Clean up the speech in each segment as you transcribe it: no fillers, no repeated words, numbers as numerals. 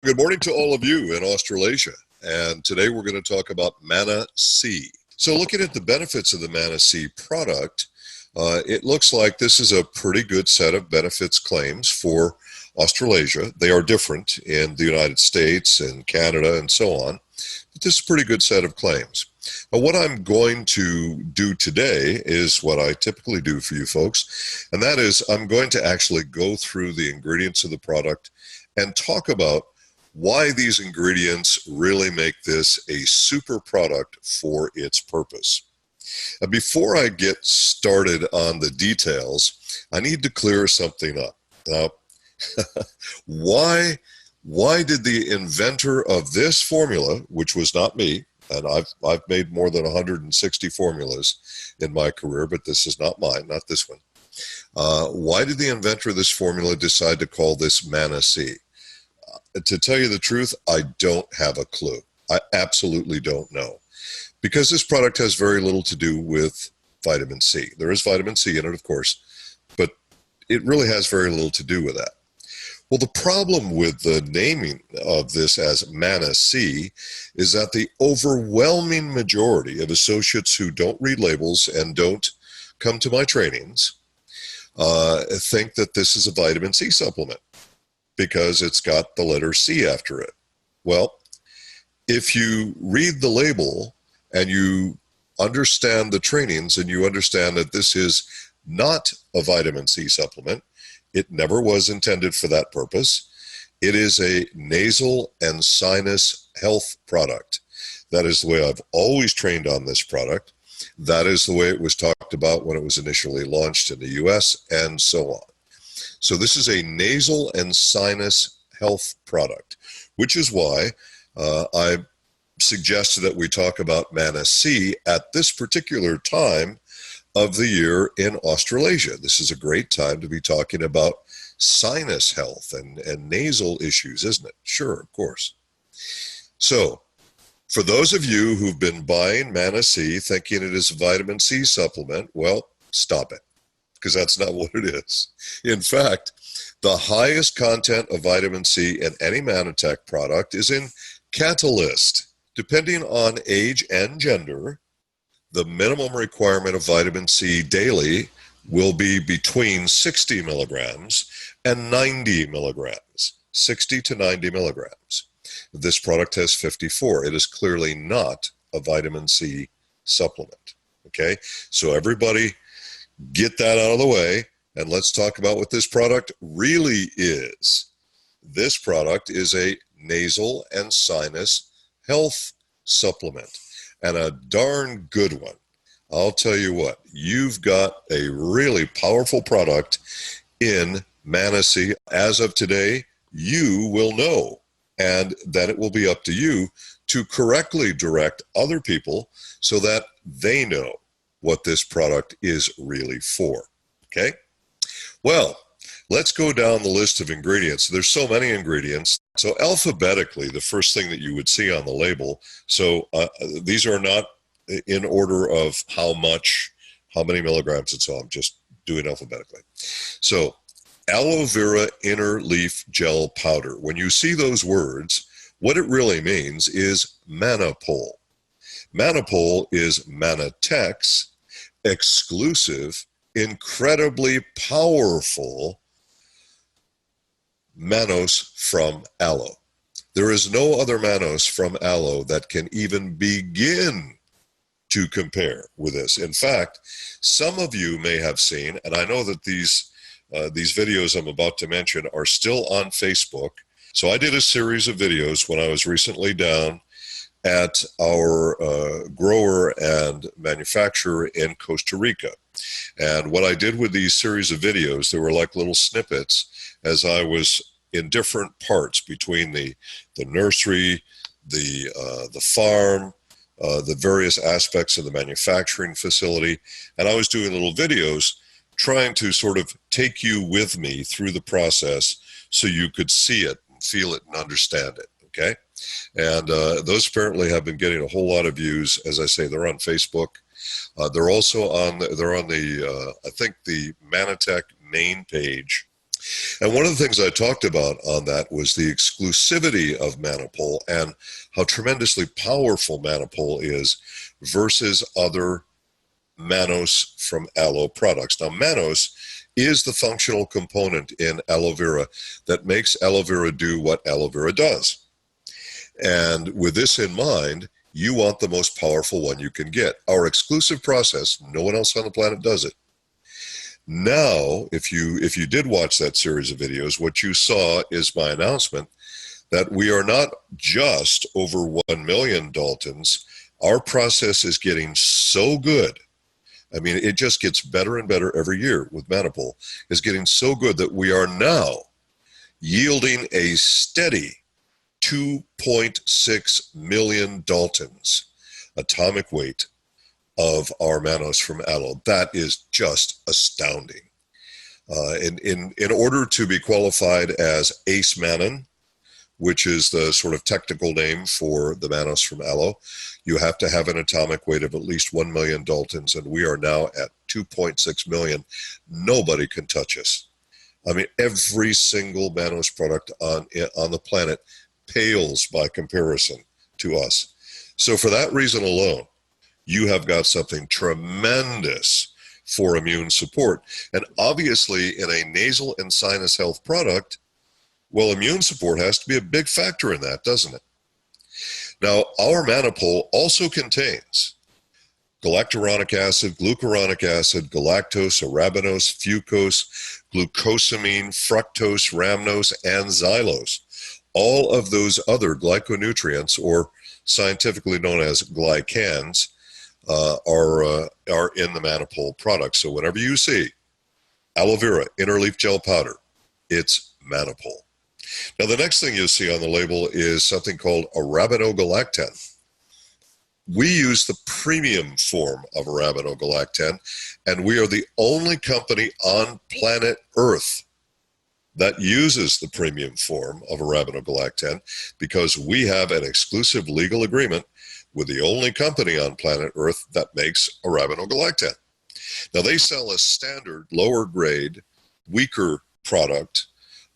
Good morning to all of you in Australasia, and today we're going to talk about Manna C. So looking at the benefits of the Manna C product, it looks like this is a pretty good set of benefits claims for Australasia. They are different in the United States and Canada and so on, but this is a pretty good set of claims. But what I'm going to do today is what I typically do for you folks, and that is I'm going to actually go through the ingredients of the product and talk about why these ingredients really make this a super product for its purpose. Before I get started on the details, I need to clear something up. Now, why did the inventor of this formula, which was not me, and I've made more than 160 formulas in my career, but this is not mine, not this one. Why did the inventor of this formula decide to call this Manna C? To tell you the truth, I don't have a clue. I absolutely don't know. Because this product has very little to do with vitamin C. There is vitamin C in it, of course, but it really has very little to do with that. Well, the problem with the naming of this as Manna C is that the overwhelming majority of associates who don't read labels and don't come to my trainings think that this is a vitamin C supplement, because it's got the letter C after it. Well, if you read the label and you understand the trainings and you understand that this is not a vitamin C supplement, it never was intended for that purpose. It is a nasal and sinus health product. That is the way I've always trained on this product. That is the way it was talked about when it was initially launched in the US, and so on. So this is a nasal and sinus health product, which is why I suggested that we talk about Manna C at this particular time of the year in Australasia. This is a great time to be talking about sinus health and nasal issues, isn't it? Sure, of course. So for those of you who've been buying Manna C thinking it is a vitamin C supplement, well, stop it, because that's not what it is. In fact, the highest content of vitamin C in any Mannatech product is in Catalyst. Depending on age and gender, the minimum requirement of vitamin C daily will be between 60 milligrams and 90 milligrams, 60 to 90 milligrams. This product has 54. It is clearly not a vitamin C supplement. Okay, so everybody get that out of the way, and let's talk about what this product really is. This product is a nasal and sinus health supplement, and a darn good one. I'll tell you what, you've got a really powerful product in Manna C. As of today, you will know, and then it will be up to you to correctly direct other people so that they know what this product is really for. Okay? Well, let's go down the list of ingredients. There's so many ingredients. So alphabetically, the first thing that you would see on the label, so these are not in order of how much, how many milligrams, and so I'm just doing alphabetically. So aloe vera inner leaf gel powder. When you see those words, what it really means is Mannapol. Mannapol is Mannatech's exclusive, incredibly powerful mannose from aloe. There is no other mannose from aloe that can even begin to compare with this. In fact, some of you may have seen, and I know that these videos I'm about to mention are still on Facebook. So I did a series of videos when I was recently down at our grower and manufacturer in Costa Rica. And what I did with these series of videos, they were like little snippets as I was in different parts between the nursery, the farm, the various aspects of the manufacturing facility. And I was doing little videos trying to sort of take you with me through the process so you could see it, feel it, and understand it. Okay? And those apparently have been getting a whole lot of views. As I say, they're on Facebook. They're also on the, I think the Mannatech main page. And one of the things I talked about on that was the exclusivity of Manopol and how tremendously powerful Manopol is versus other mannose from aloe products. Now, mannose is the functional component in aloe vera that makes aloe vera do what aloe vera does. And with this in mind, you want the most powerful one you can get. Our exclusive process, no one else on the planet does it. Now, if you did watch that series of videos, what you saw is my announcement that we are not just over 1 million Daltons. Our process is getting so good. I mean, it just gets better and better every year with Manopol. It's getting so good that we are now yielding a steady 2.6 million Daltons atomic weight of our mannose from aloe. That is just astounding. In order to be qualified as Ace Mannan, which is the sort of technical name for the mannose from aloe, you have to have an atomic weight of at least 1 million Daltons, and we are now at 2.6 million. Nobody can touch us. I mean, every single mannose product on the planet pales by comparison to us. So for that reason alone, you have got something tremendous for immune support. And obviously, in a nasal and sinus health product, well, immune support has to be a big factor in that, doesn't it? Now, our Manopol also contains galacturonic acid, glucuronic acid, galactose, arabinose, fucose, glucosamine, fructose, rhamnose, and xylose. All of those other glyconutrients, or scientifically known as glycans, are in the Manopol product. So whenever you see aloe vera interleaf gel powder, it's Manopol. Now, the next thing you'll see on the label is something called arabinogalactan. We use the premium form of arabinogalactan, and we are the only company on planet Earth that uses the premium form of arabinogalactan because we have an exclusive legal agreement with the only company on planet Earth that makes arabinogalactan. Now, they sell a standard, lower grade, weaker product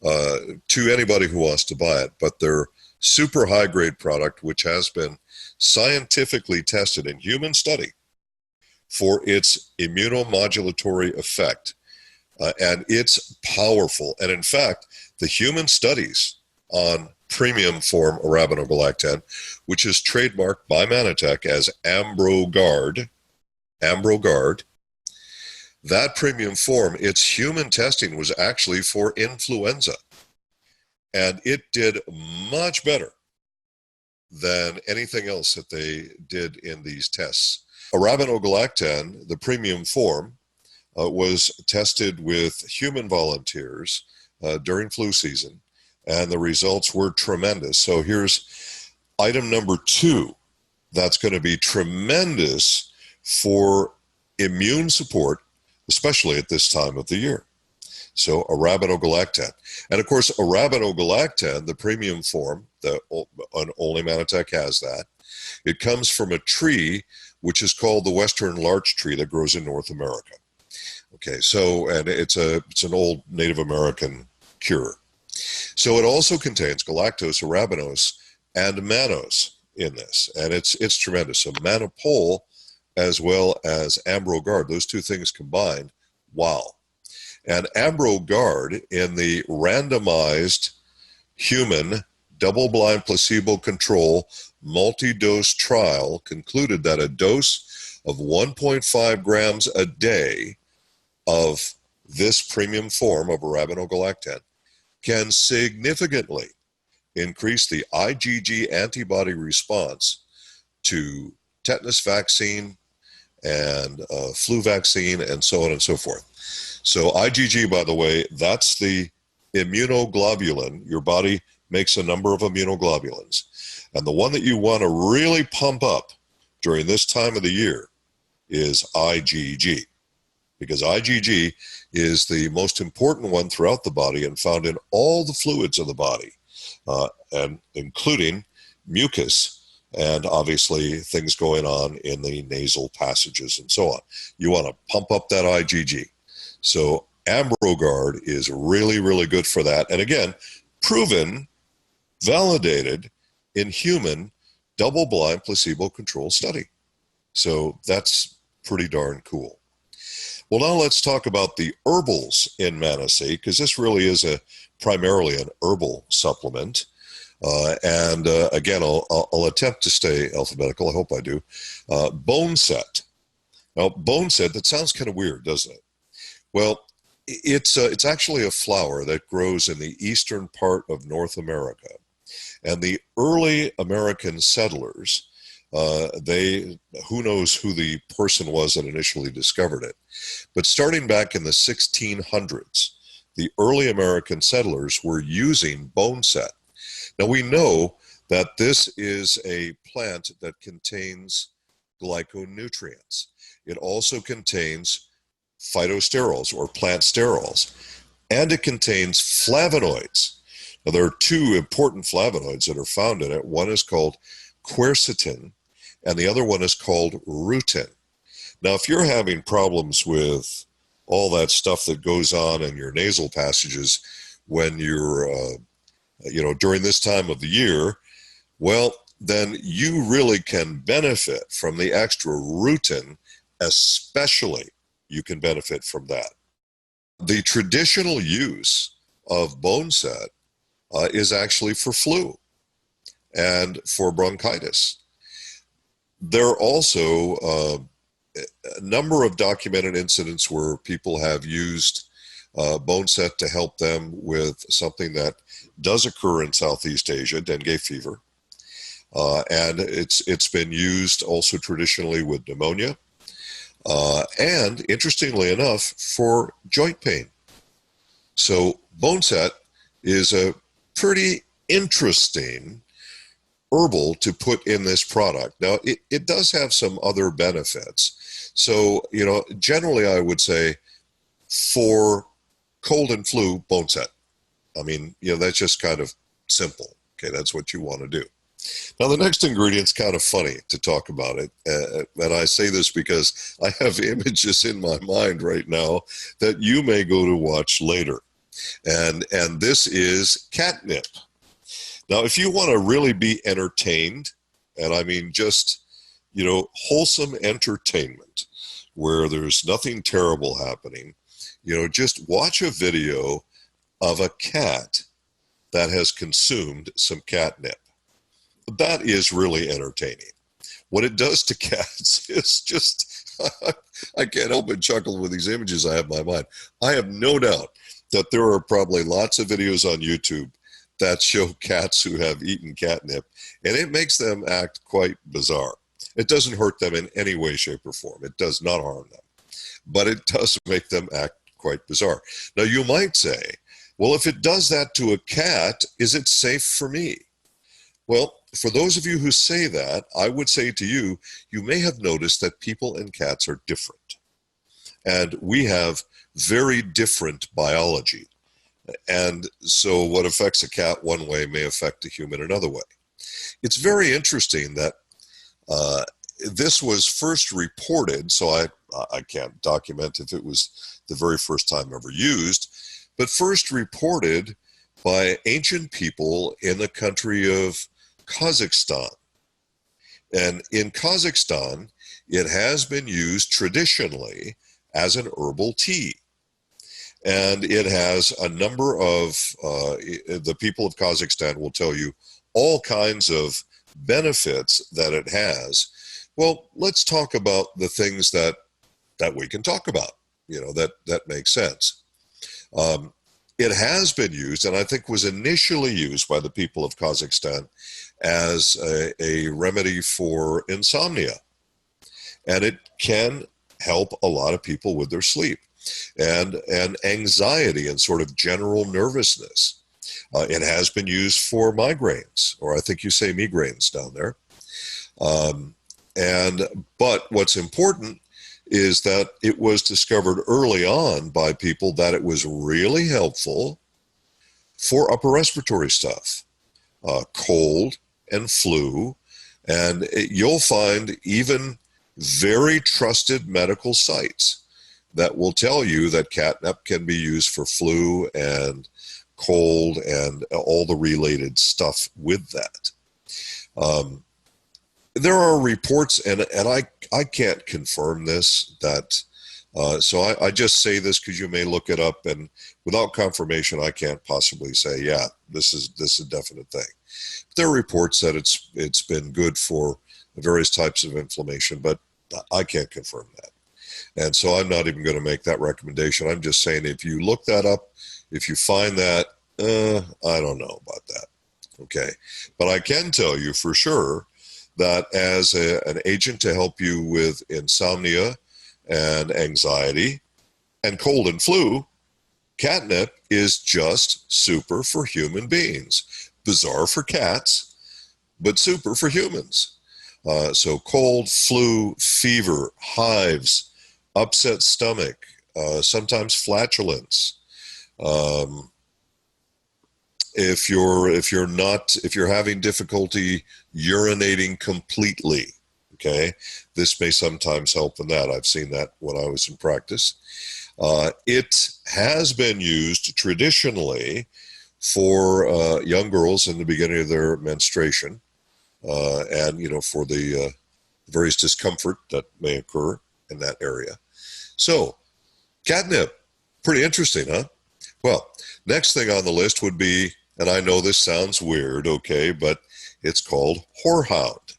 to anybody who wants to buy it, but their super high grade product, which has been scientifically tested in human study for its immunomodulatory effect, and it's powerful. And in fact, the human studies on premium form arabinogalactan, which is trademarked by Mannatech as AmbroGuard, that premium form, its human testing was actually for influenza. And it did much better than anything else that they did in these tests. Arabinogalactan, the premium form, was tested with human volunteers during flu season, and the results were tremendous. So here's item number 2 that's going to be tremendous for immune support, especially at this time of the year. So arabinogalactan. And of course, arabinogalactan, the premium form, only Mannatech has that. It comes from a tree which is called the Western Larch tree that grows in North America. Okay, so, and it's an old Native American cure. So it also contains galactose, arabinose, and mannose in this, and it's tremendous. So Manopol as well as AmbroGuard, those two things combined, wow. And AmbroGuard in the randomized human double-blind placebo control multi-dose trial concluded that a dose of 1.5 grams a day of this premium form of arabinogalactan can significantly increase the IgG antibody response to tetanus vaccine and flu vaccine and so on and so forth. So IgG, by the way, that's the immunoglobulin. Your body makes a number of immunoglobulins. And the one that you want to really pump up during this time of the year is IgG, because IgG is the most important one throughout the body and found in all the fluids of the body, and including mucus and obviously things going on in the nasal passages and so on. You want to pump up that IgG. So AmbroGuard is really, really good for that. And again, proven, validated in human double-blind placebo-controlled study. So that's pretty darn cool. Well, now let's talk about the herbals in Manna, because this really is primarily an herbal supplement. Again, I'll attempt to stay alphabetical. I hope I do. Boneset. Now, boneset, that sounds kind of weird, doesn't it? Well, it's actually a flower that grows in the eastern part of North America. And the early American settlers, who knows who the person was that initially discovered it, but starting back in the 1600s, the early American settlers were using boneset. Now we know that this is a plant that contains glyconutrients. It also contains phytosterols or plant sterols, and it contains flavonoids. Now there are two important flavonoids that are found in it. One is called quercetin, and the other one is called rutin. Now, if you're having problems with all that stuff that goes on in your nasal passages when you're, during this time of the year, well, then you really can benefit from the extra rutin, especially you can benefit from that. The traditional use of boneset is actually for flu and for bronchitis. There are also a number of documented incidents where people have used boneset to help them with something that does occur in Southeast Asia, dengue fever. And it's been used also traditionally with pneumonia. And interestingly enough, for joint pain. So boneset is a pretty interesting herbal to put in this product. Now, it does have some other benefits. So, generally I would say for cold and flu, boneset. I mean, that's just kind of simple. Okay, that's what you want to do. Now, the next ingredient's kind of funny to talk about it. And I say this because I have images in my mind right now that you may go to watch later. And this is catnip. Now, if you want to really be entertained, and I mean just, wholesome entertainment, where there's nothing terrible happening, just watch a video of a cat that has consumed some catnip. That is really entertaining. What it does to cats is just, I can't help but chuckle with these images I have in my mind. I have no doubt that there are probably lots of videos on YouTube that show cats who have eaten catnip, and it makes them act quite bizarre. It doesn't hurt them in any way, shape, or form. It does not harm them, but it does make them act quite bizarre. Now, you might say, well, if it does that to a cat, is it safe for me? Well, for those of you who say that, I would say to you, you may have noticed that people and cats are different. And we have very different biology. And so what affects a cat one way may affect a human another way. It's very interesting that this was first reported, so I can't document if it was the very first time ever used, but first reported by ancient people in the country of Kazakhstan. And in Kazakhstan, it has been used traditionally as an herbal tea. And it has a number of, the people of Kazakhstan will tell you all kinds of benefits that it has. Well, let's talk about the things that we can talk about, that makes sense. It has been used, and I think was initially used by the people of Kazakhstan as a remedy for insomnia. And it can help a lot of people with their sleep and anxiety and sort of general nervousness. It has been used for migraines, or I think you say migraines down there. But what's important is that it was discovered early on by people that it was really helpful for upper respiratory stuff, cold and flu. And you'll find even very trusted medical sites that will tell you that catnip can be used for flu and cold and all the related stuff with that. There are reports, and I can't confirm this, that so I just say this because you may look it up, and without confirmation, I can't possibly say, yeah, this is a definite thing. There are reports that it's been good for various types of inflammation, but I can't confirm that. And so I'm not even going to make that recommendation. I'm just saying, if you look that up, if you find that, I don't know about that. Okay. But I can tell you for sure that as an agent to help you with insomnia and anxiety and cold and flu, catnip is just super for human beings. Bizarre for cats, but super for humans. So cold, flu, fever, hives, upset stomach, sometimes flatulence. If you're having difficulty urinating completely, okay, this may sometimes help in that. I've seen that when I was in practice. It has been used traditionally for young girls in the beginning of their menstruation, and for the various discomfort that may occur in that area. So, catnip, pretty interesting, huh? Well, next thing on the list would be, and I know this sounds weird, okay, but it's called Horehound.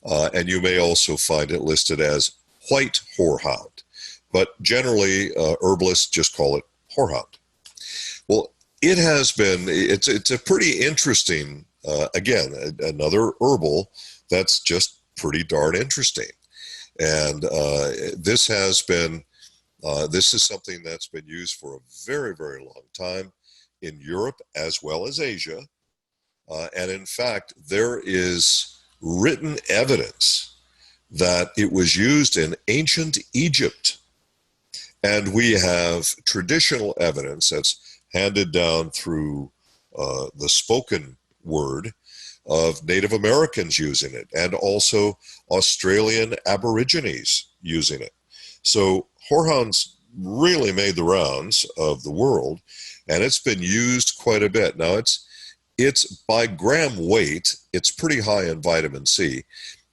And you may also find it listed as white horehound. But generally, herbalists just call it Horehound. Well, it's a pretty interesting, again, another herbal that's just pretty darn interesting. And this is something that's been used for a very, very long time in Europe as well as Asia. And in fact, there is written evidence that it was used in ancient Egypt. And we have traditional evidence that's handed down through the spoken word of Native Americans using it, and also Australian Aborigines using it. So Horehound's really made the rounds of the world, and it's been used quite a bit. Now, it's by gram weight, it's pretty high in vitamin C,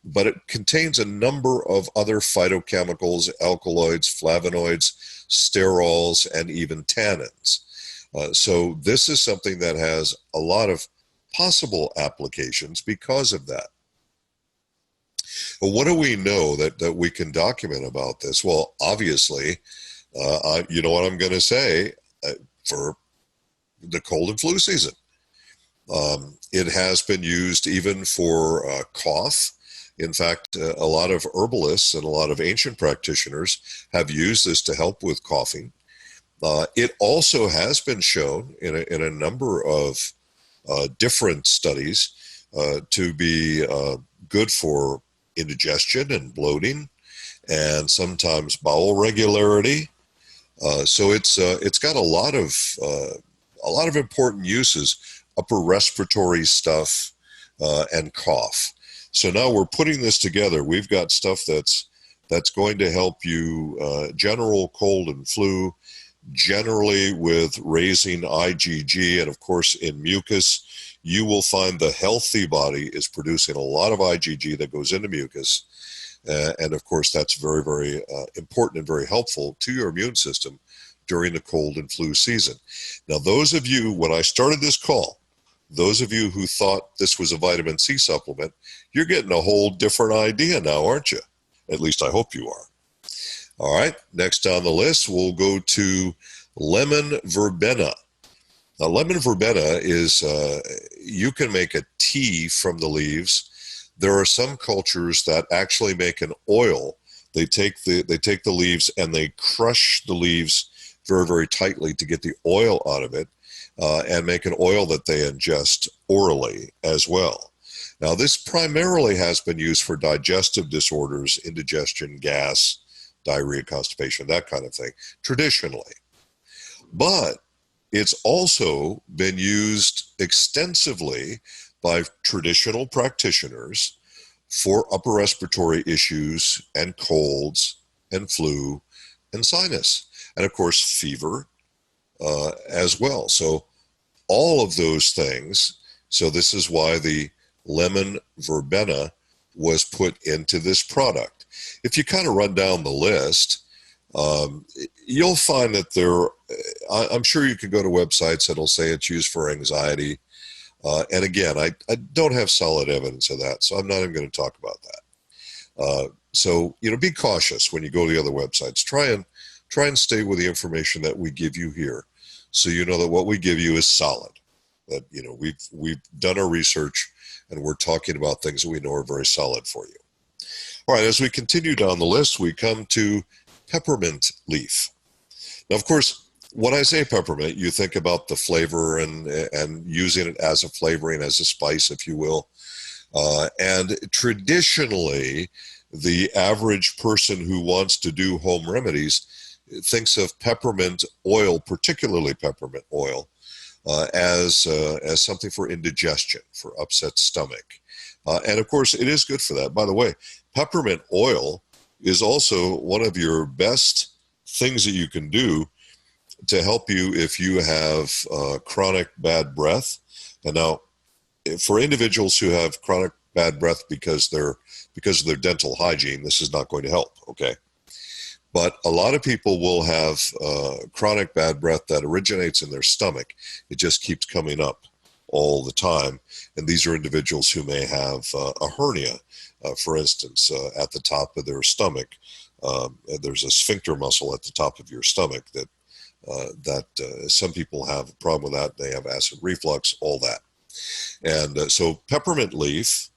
but it contains a number of other phytochemicals, alkaloids, flavonoids, sterols, and even tannins. So this is something that has a lot of possible applications because of that. Well, what do we know that we can document about this? Well, obviously, you know what I'm going to say, for the cold and flu season. It has been used even for cough. In fact, a lot of herbalists and a lot of ancient practitioners have used this to help with coughing. It also has been shown in a number of different studies to be good for indigestion and bloating, and sometimes bowel regularity. So it's got a lot of important uses, upper respiratory stuff, and cough. So now we're putting this together. We've got stuff that's going to help you general cold and flu, generally with raising IgG, and of course in mucus. You will find the healthy body is producing a lot of IgG that goes into mucus. And of course, that's very, very important and very helpful to your immune system during the cold and flu season. Now, those of you, when I started this call, those of you who thought this was a vitamin C supplement, you're getting a whole different idea now, aren't you? At least I hope you are. All right, next on the list, we'll go to lemon verbena. Now, lemon verbena is, you can make a tea from the leaves. There are some cultures that actually make an oil. They take the leaves and they crush the leaves very, very tightly to get the oil out of it, and make an oil that they ingest orally as well. Now, this primarily has been used for digestive disorders, indigestion, gas, diarrhea, constipation, that kind of thing, traditionally. But it's also been used extensively by traditional practitioners for upper respiratory issues and colds and flu and sinus, and of course fever as well. So all of those things. So this is why the lemon verbena was put into this product. If you kind of run down the list, you'll find that I'm sure you can go to websites that'll say it's used for anxiety. And again, I don't have solid evidence of that, so I'm not even going to talk about that. So, be cautious when you go to the other websites. Try and stay with the information that we give you here, so you know that what we give you is solid. That we've done our research, and we're talking about things that we know are very solid for you. All right, as we continue down the list, we come to peppermint leaf. Now, of course, when I say peppermint, you think about the flavor and using it as a flavoring, as a spice, if you will. And traditionally, the average person who wants to do home remedies thinks of peppermint oil, particularly peppermint oil, as something for indigestion, for upset stomach. And of course, it is good for that. By the way, peppermint oil is also one of your best things that you can do to help you if you have chronic bad breath. And now, for individuals who have chronic bad breath because of their dental hygiene, this is not going to help, okay? But a lot of people will have chronic bad breath that originates in their stomach. It just keeps coming up all the time. And these are individuals who may have a hernia, for instance, at the top of their stomach. There's a sphincter muscle at the top of your stomach that some people have a problem with that. They have acid reflux, all that. And so peppermint leaf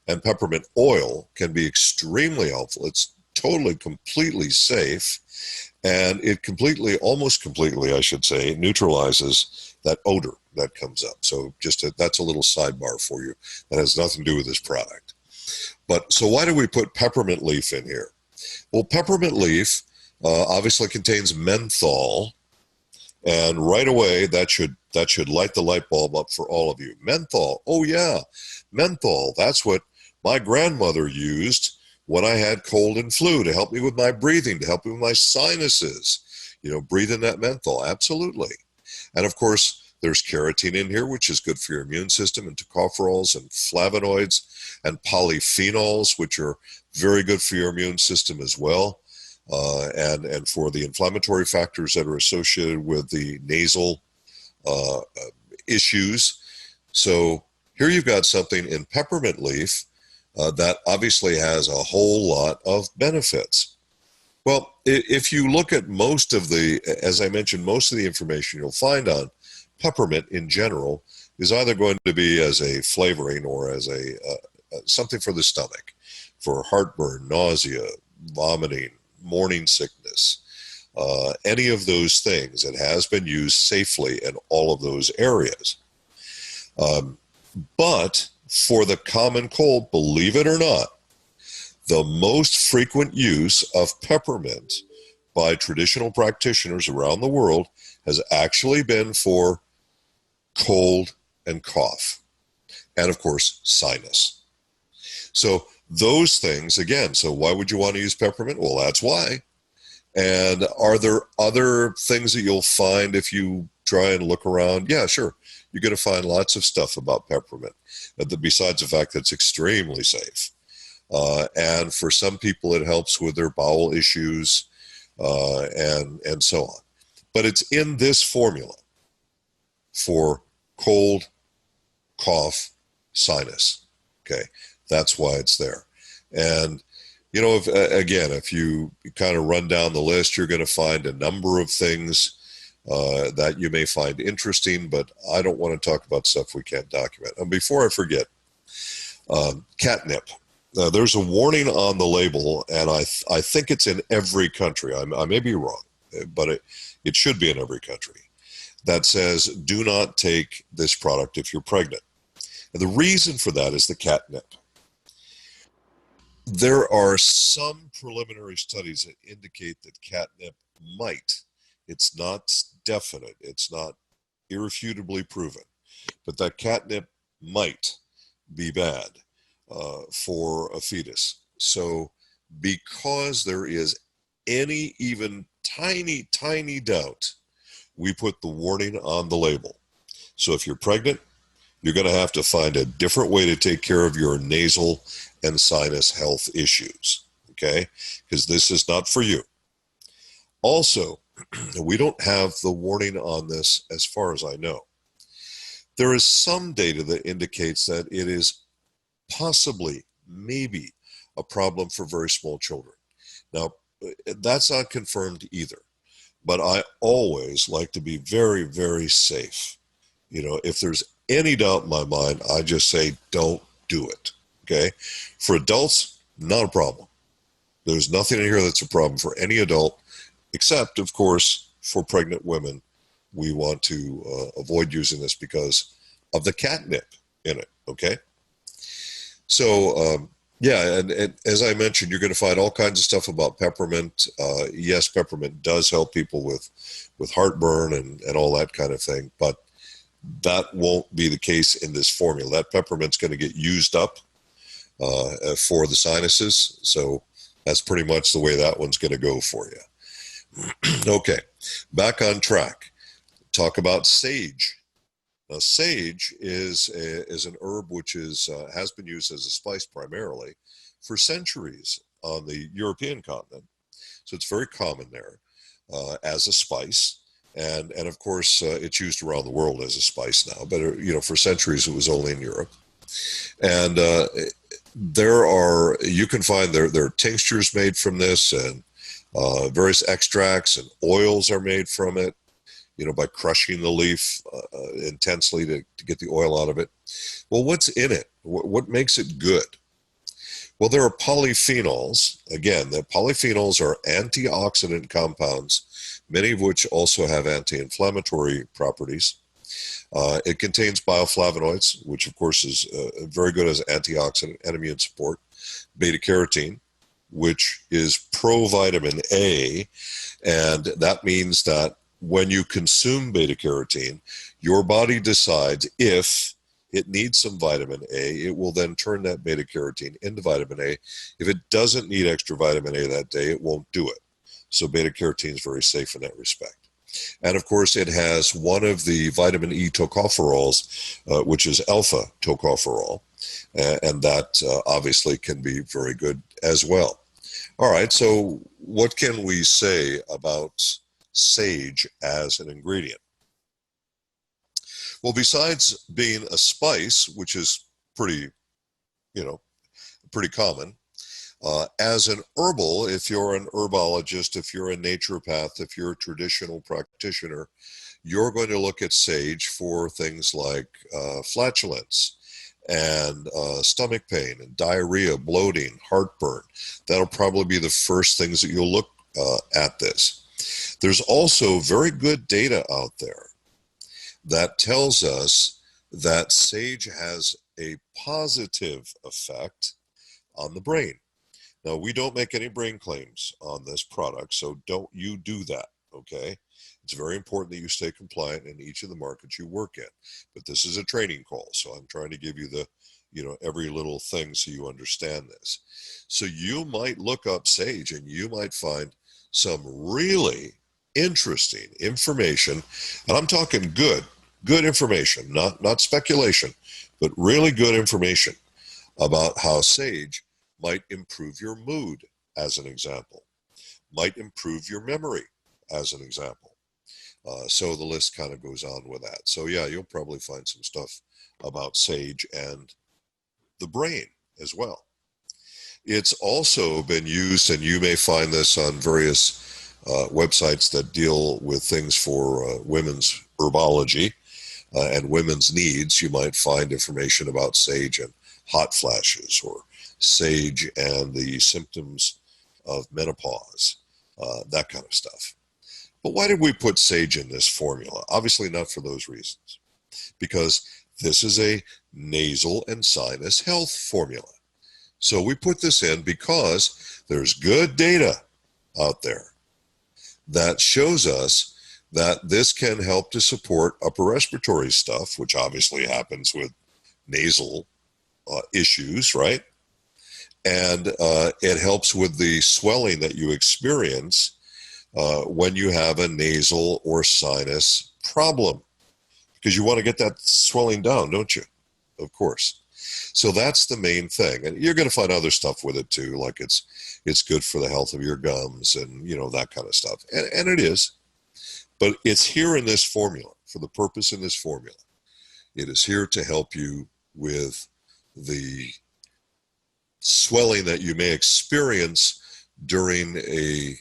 and peppermint oil can be extremely helpful. It's totally, completely safe, and it almost completely, I should say, neutralizes that odor that comes up. So that's a little sidebar for you. That has nothing to do with this product. But so why do we put peppermint leaf in here? Well, peppermint leaf obviously contains menthol, and right away that should light the light bulb up for all of you. Menthol, oh yeah, menthol. That's what my grandmother used when I had cold and flu, to help me with my breathing, to help me with my sinuses. Breathe in that menthol, absolutely. And of course, there's carotene in here, which is good for your immune system, and tocopherols and flavonoids and polyphenols, which are very good for your immune system as well. And for the inflammatory factors that are associated with the nasal issues. So here you've got something in peppermint leaf that obviously has a whole lot of benefits. Well, if you look at as I mentioned, most of the information you'll find on peppermint in general is either going to be as a flavoring or as something for the stomach, for heartburn, nausea, vomiting, morning sickness, any of those things. It has been used safely in all of those areas. But for the common cold, believe it or not, the most frequent use of peppermint by traditional practitioners around the world has actually been for cold and cough, and of course, sinus. So those things, again, so why would you want to use peppermint? Well, that's why. And are there other things that you'll find if you try and look around? Yeah, sure. You're going to find lots of stuff about peppermint, besides the fact that it's extremely safe. And for some people, it helps with their bowel issues and so on. But it's in this formula for cold, cough, sinus. Okay, that's why it's there. And if you kind of run down the list, you're going to find a number of things that you may find interesting, but I don't want to talk about stuff we can't document. And before I forget, catnip. There's a warning on the label, and I think it's in every country. I may be wrong, but it should be in every country, that says do not take this product if you're pregnant. And the reason for that is the catnip. There are some preliminary studies that indicate that catnip might, it's not definite, it's not irrefutably proven, but that catnip might be bad for a fetus. So because there is any even tiny, tiny doubt, we put the warning on the label. So if you're pregnant, you're going to have to find a different way to take care of your nasal and sinus health issues, okay? Because this is not for you. Also, we don't have the warning on this as far as I know. There is some data that indicates that it is possibly, maybe, a problem for very small children. Now, that's not confirmed either, but I always like to be very, very safe. You know, if there's any doubt in my mind, I just say don't do it, okay? For adults, not a problem. There's nothing in here that's a problem for any adult, except, of course, for pregnant women. We want to avoid using this because of the catnip in it, okay? So, yeah, and as I mentioned, you're going to find all kinds of stuff about peppermint. Yes, peppermint does help people with heartburn and all that kind of thing, but that won't be the case in this formula. That peppermint's going to get used up for the sinuses, so that's pretty much the way that one's going to go for you. Okay, back on track. Talk about sage. Now, sage is an herb which has been used as a spice primarily for centuries on the European continent. So it's very common there as a spice. And of course, it's used around the world as a spice now. But, you know, for centuries, it was only in Europe. And you can find there are tinctures made from this, and various extracts and oils are made from it, you know, by crushing the leaf intensely to get the oil out of it. Well, what's in it? What makes it good? Well, there are polyphenols. Again, the polyphenols are antioxidant compounds, many of which also have anti-inflammatory properties. It contains bioflavonoids, which of course is very good as antioxidant and immune support. Beta-carotene, which is provitamin A, and that means that when you consume beta-carotene, your body decides if it needs some vitamin A, it will then turn that beta-carotene into vitamin A. If it doesn't need extra vitamin A that day, it won't do it. So beta-carotene is very safe in that respect. And of course, it has one of the vitamin E tocopherols, which is alpha tocopherol, and that obviously can be very good as well. All right, so what can we say about sage as an ingredient? Well, besides being a spice, which is pretty common, as an herbal, if you're an herbologist, if you're a naturopath, if you're a traditional practitioner, you're going to look at sage for things like flatulence and stomach pain and diarrhea, bloating, heartburn. That'll probably be the first things that you'll look at this. There's also very good data out there that tells us that sage has a positive effect on the brain. Now, we don't make any brain claims on this product, so don't you do that, okay? It's very important that you stay compliant in each of the markets you work in. But this is a training call, so I'm trying to give you the, every little thing so you understand this. So you might look up sage and you might find some really interesting information, and I'm talking good information, not speculation, but really good information about how sage might improve your mood, as an example, might improve your memory, as an example. So the list kind of goes on with that. So yeah, you'll probably find some stuff about sage and the brain as well. It's also been used, and you may find this on various websites that deal with things for women's herbology and women's needs. You might find information about sage and hot flashes, or sage and the symptoms of menopause, that kind of stuff. But why did we put sage in this formula? Obviously not for those reasons, because this is a nasal and sinus health formula. So we put this in because there's good data out there that shows us that this can help to support upper respiratory stuff, which obviously happens with nasal issues, right? And it helps with the swelling that you experience when you have a nasal or sinus problem, because you want to get that swelling down, don't you? Of course. So that's the main thing. And you're going to find other stuff with it too, like it's good for the health of your gums and, that kind of stuff. And it is. But it's here in this formula, for the purpose in this formula. It is here to help you with the swelling that you may experience during a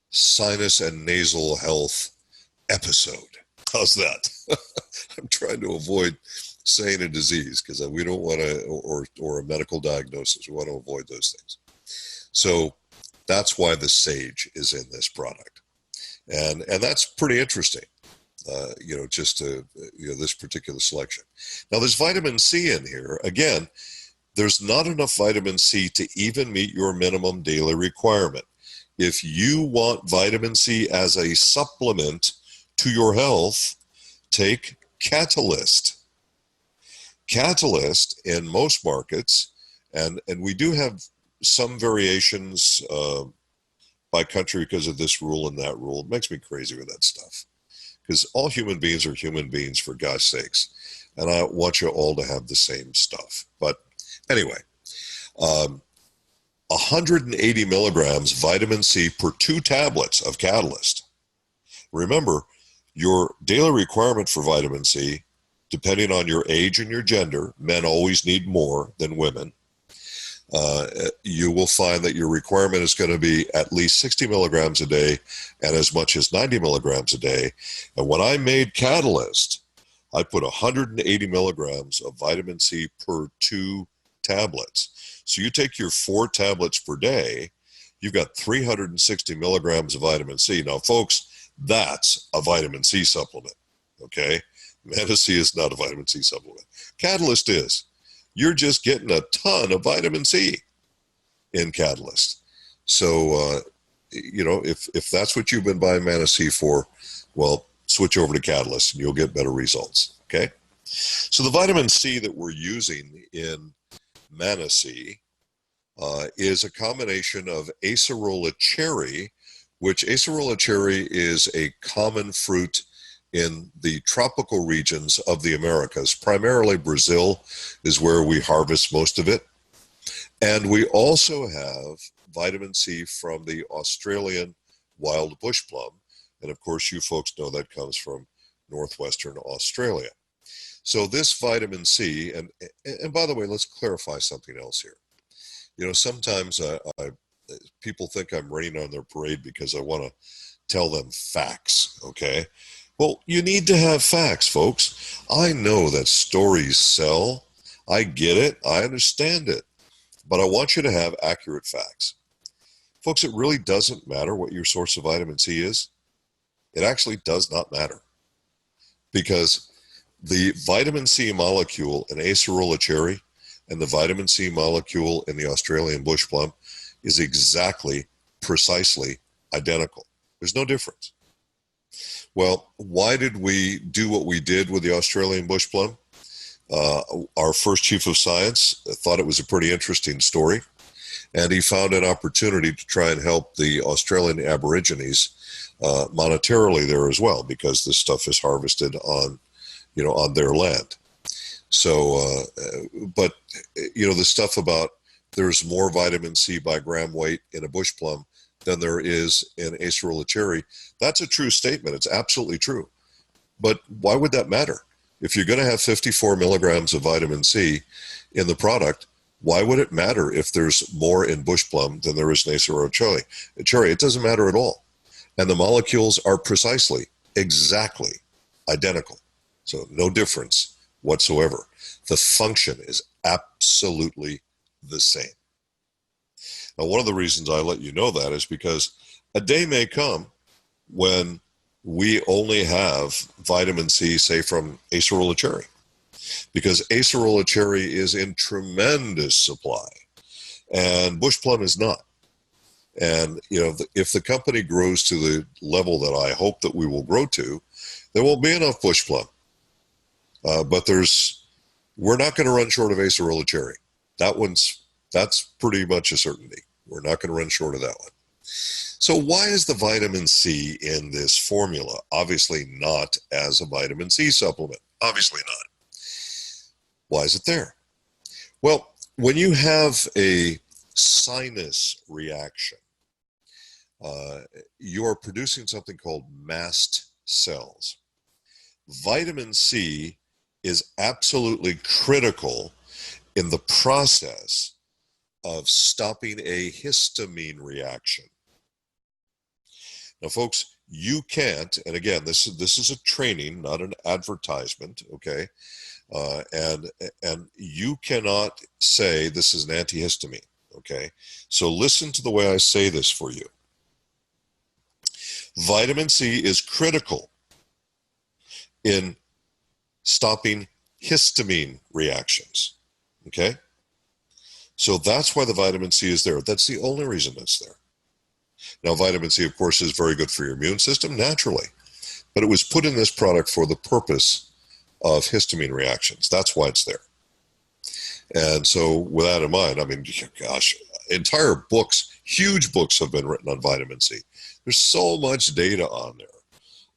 sinus and nasal health episode. How's that? I'm trying to avoid saying a disease because we don't want to, or a medical diagnosis. We want to avoid those things. So that's why the sage is in this product. And that's pretty interesting, just this particular selection. Now, there's vitamin C in here. Again, there's not enough vitamin C to even meet your minimum daily requirement. If you want vitamin C as a supplement to your health, take Catalyst. Catalyst in most markets, and we do have some variations by country because of this rule and that rule. It makes me crazy with that stuff, because all human beings are human beings, for God's sakes, and I want you all to have the same stuff. But anyway, 180 milligrams vitamin C per 2 tablets of Catalyst. Remember, your daily requirement for vitamin C, depending on your age and your gender, men always need more than women. You will find that your requirement is going to be at least 60 milligrams a day and as much as 90 milligrams a day. And when I made Catalyst, I put 180 milligrams of vitamin C per 2 tablets. So you take your 4 tablets per day, you've got 360 milligrams of vitamin C. Now, folks, that's a vitamin C supplement, okay? Manna C is not a vitamin C supplement. Catalyst is. You're just getting a ton of vitamin C in Catalyst. So, if that's what you've been buying Manna C for, well, switch over to Catalyst and you'll get better results, okay? So the vitamin C that we're using in Manna C is a combination of acerola cherry, which acerola cherry is a common fruit in the tropical regions of the Americas. Primarily Brazil is where we harvest most of it. And we also have vitamin C from the Australian wild bush plum. And of course, you folks know that comes from northwestern Australia. So this vitamin C, and by the way, let's clarify something else here. Sometimes people think I'm raining on their parade because I want to tell them facts, okay? Well, you need to have facts, folks. I know that stories sell. I get it. I understand it. But I want you to have accurate facts. Folks, it really doesn't matter what your source of vitamin C is. It actually does not matter. Because the vitamin C molecule in acerola cherry and the vitamin C molecule in the Australian bush plum is exactly, precisely identical. There's no difference. Well, why did we do what we did with the Australian bush plum? Our first chief of science thought it was a pretty interesting story, and he found an opportunity to try and help the Australian Aborigines monetarily there as well, because this stuff is harvested on their land. So, but the stuff about there's more vitamin C by gram weight in a bush plum than there is in acerola cherry, that's a true statement. It's absolutely true. But why would that matter? If you're going to have 54 milligrams of vitamin C in the product, why would it matter if there's more in bush plum than there is in acerola cherry? It doesn't matter at all. And the molecules are precisely, exactly identical. So no difference whatsoever. The function is absolutely the same. Now, one of the reasons I let you know that is because a day may come when we only have vitamin C, say, from acerola cherry, because acerola cherry is in tremendous supply and bush plum is not. And, if the company grows to the level that I hope that we will grow to, there won't be enough bush plum. But we're not going to run short of acerola cherry. That's pretty much a certainty. We're not going to run short of that one. So why is the vitamin C in this formula? Obviously not as a vitamin C supplement. Obviously not. Why is it there? Well, when you have a sinus reaction, you're producing something called mast cells. Vitamin C is absolutely critical in the process of stopping a histamine reaction. Now, folks, you can't, and again, this is a training, not an advertisement, okay? And you cannot say this is an antihistamine, okay? So listen to the way I say this for you. Vitamin C is critical in stopping histamine reactions, okay? So that's why the vitamin C is there. That's the only reason it's there. Now, vitamin C, of course, is very good for your immune system, naturally. But it was put in this product for the purpose of histamine reactions. That's why it's there. And so with that in mind, I mean, gosh, entire books, huge books have been written on vitamin C. There's so much data on there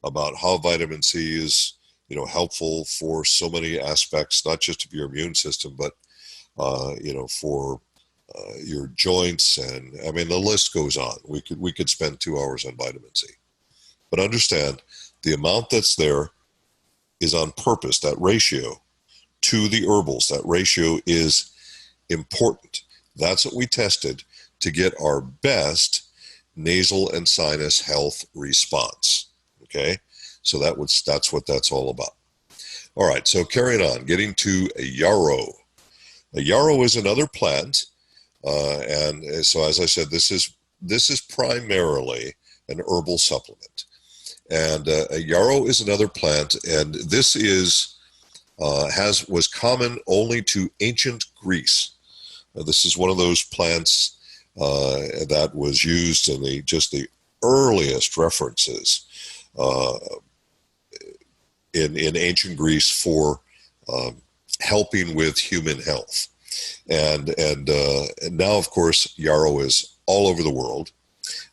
about how vitamin C is, helpful for so many aspects, not just of your immune system, but, for your joints. And I mean, the list goes on. We could spend 2 hours on vitamin C. But understand, the amount that's there is on purpose. That ratio to the herbals, that ratio is important. That's what we tested to get our best nasal and sinus health response. Okay, so that's what that's all about. All right, so carrying on, getting to a yarrow. A yarrow is another plant, and so as I said, this is primarily an herbal supplement. And a yarrow is another plant, and this was common only to ancient Greece. This is one of those plants that was used in the earliest references in ancient Greece for helping with human health. And now, of course, yarrow is all over the world,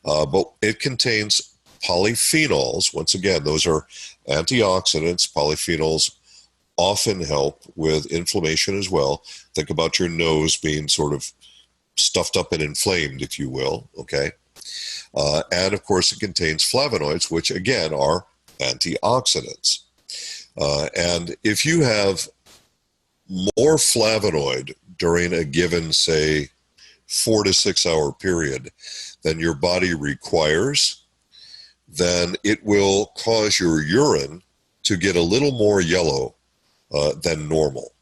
but it contains polyphenols. Once again, those are antioxidants. Polyphenols often help with inflammation as well. Think about your nose being sort of stuffed up and inflamed, if you will, okay? And of course, it contains flavonoids, which again are antioxidants. And if you have more flavonoid during a given, say, 4 to 6 hour period than your body requires, then it will cause your urine to get a little more yellow than normal.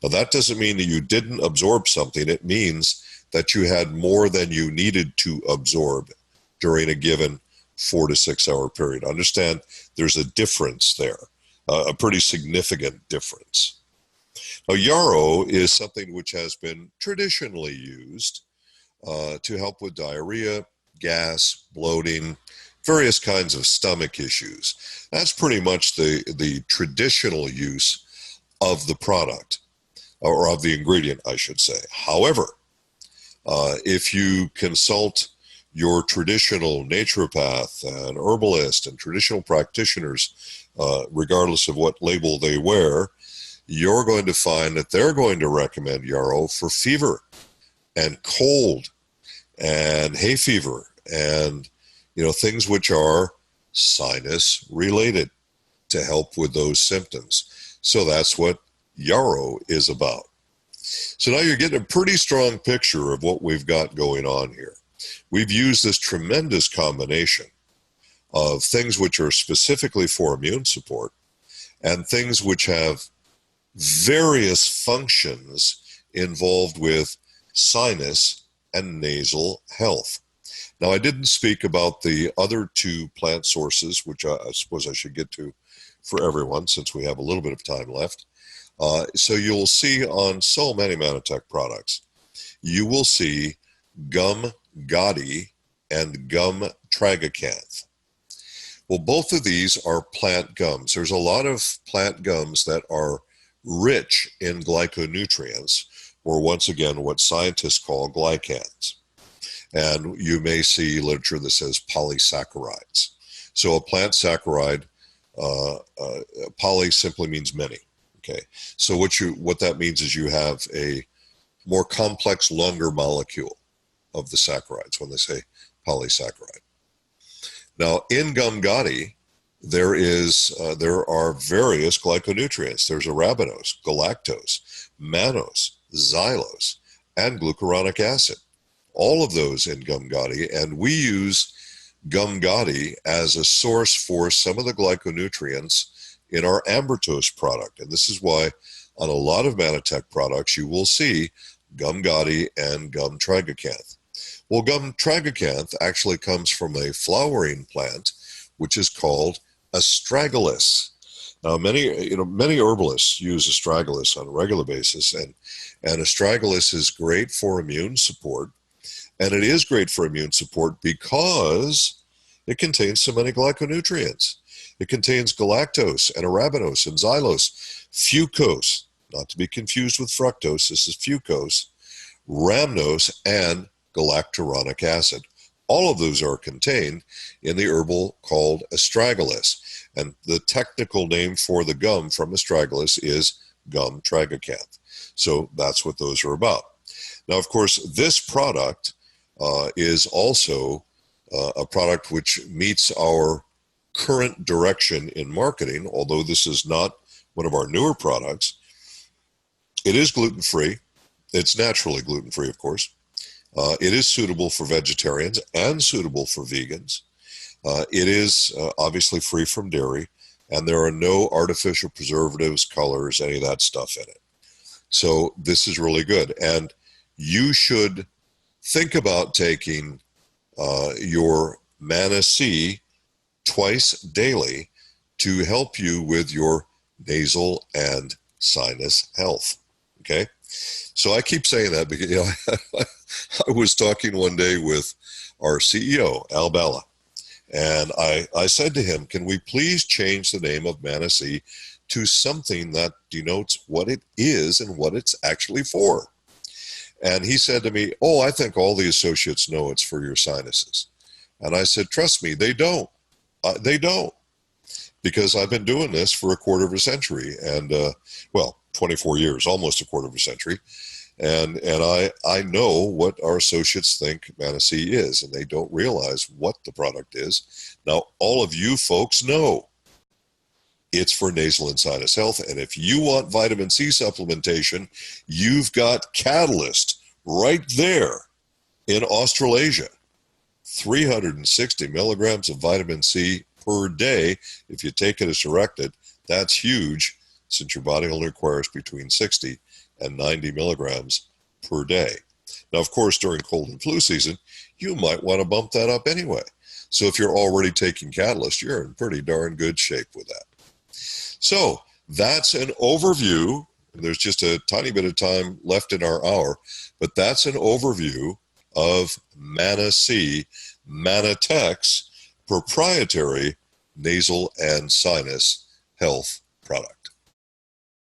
Now, that doesn't mean that you didn't absorb something. It means that you had more than you needed to absorb during a given 4 to 6 hour period. Understand, there's a difference there, a pretty significant difference. Now, yarrow is something which has been traditionally used to help with diarrhea, gas, bloating, various kinds of stomach issues. That's pretty much the traditional use of the product, or of the ingredient, I should say. However, if you consult your traditional naturopath and herbalist and traditional practitioners, regardless of what label they wear, you're going to find that they're going to recommend yarrow for fever and cold and hay fever and things which are sinus related to help with those symptoms. So that's what yarrow is about. So now you're getting a pretty strong picture of what we've got going on here. We've used this tremendous combination of things which are specifically for immune support and things which have various functions involved with sinus and nasal health. Now, I didn't speak about the other two plant sources, which I suppose I should get to for everyone since we have a little bit of time left. So you'll see on so many Manatech products, you will see gum gaudy and gum tragacanth. Well, both of these are plant gums. There's a lot of plant gums that are rich in glyconutrients, or once again, what scientists call glycans. And you may see literature that says polysaccharides. So a plant saccharide, poly simply means many. Okay, so what that means is you have a more complex, longer molecule of the saccharides when they say polysaccharide. Now, in gum gatti, there are various glyconutrients. There's arabinose, galactose, mannose, xylose, and glucuronic acid. All of those in gum gatti, and we use gum gatti as a source for some of the glyconutrients in our ambertose product. And this is why on a lot of Mannatech products you will see gum gatti and gum tragacanth. Well, gum tragacanth actually comes from a flowering plant which is called astragalus. Now, many herbalists use astragalus on a regular basis, and astragalus is great for immune support, and it is great for immune support because it contains so many glyconutrients. It contains galactose and arabinose and xylose, fucose, not to be confused with fructose, this is fucose, rhamnose, and galacturonic acid. All of those are contained in the herbal called astragalus. And the technical name for the gum from astragalus is gum tragacanth. So that's what those are about. Now, of course, this product is also a product which meets our current direction in marketing, although this is not one of our newer products. It is gluten-free. It's naturally gluten-free, of course. It is suitable for vegetarians and suitable for vegans. It is obviously free from dairy, and there are no artificial preservatives, colors, any of that stuff in it. So this is really good. And you should think about taking your Manna C twice daily to help you with your nasal and sinus health. Okay? So I keep saying that because I was talking one day with our CEO, Al Bala, and I said to him, can we please change the name of Manna C to something that denotes what it is and what it's actually for? And he said to me, oh, I think all the associates know it's for your sinuses. And I said, trust me, they don't. They don't. Because I've been doing this for a quarter of a century and, 24 years, almost a quarter of a century. And I know what our associates think Manna C is, and they don't realize what the product is. Now, all of you folks know it's for nasal and sinus health. And if you want vitamin C supplementation, you've got Catalyst right there in Australasia. 360 milligrams of vitamin C per day. If you take it as directed, that's huge, since your body only requires between 60 and 90 milligrams per day. Now, of course, during cold and flu season, you might want to bump that up anyway. So if you're already taking Catalyst, you're in pretty darn good shape with that. So that's an overview. There's just a tiny bit of time left in our hour, but that's an overview of Manna C, Mannatech's proprietary nasal and sinus health product.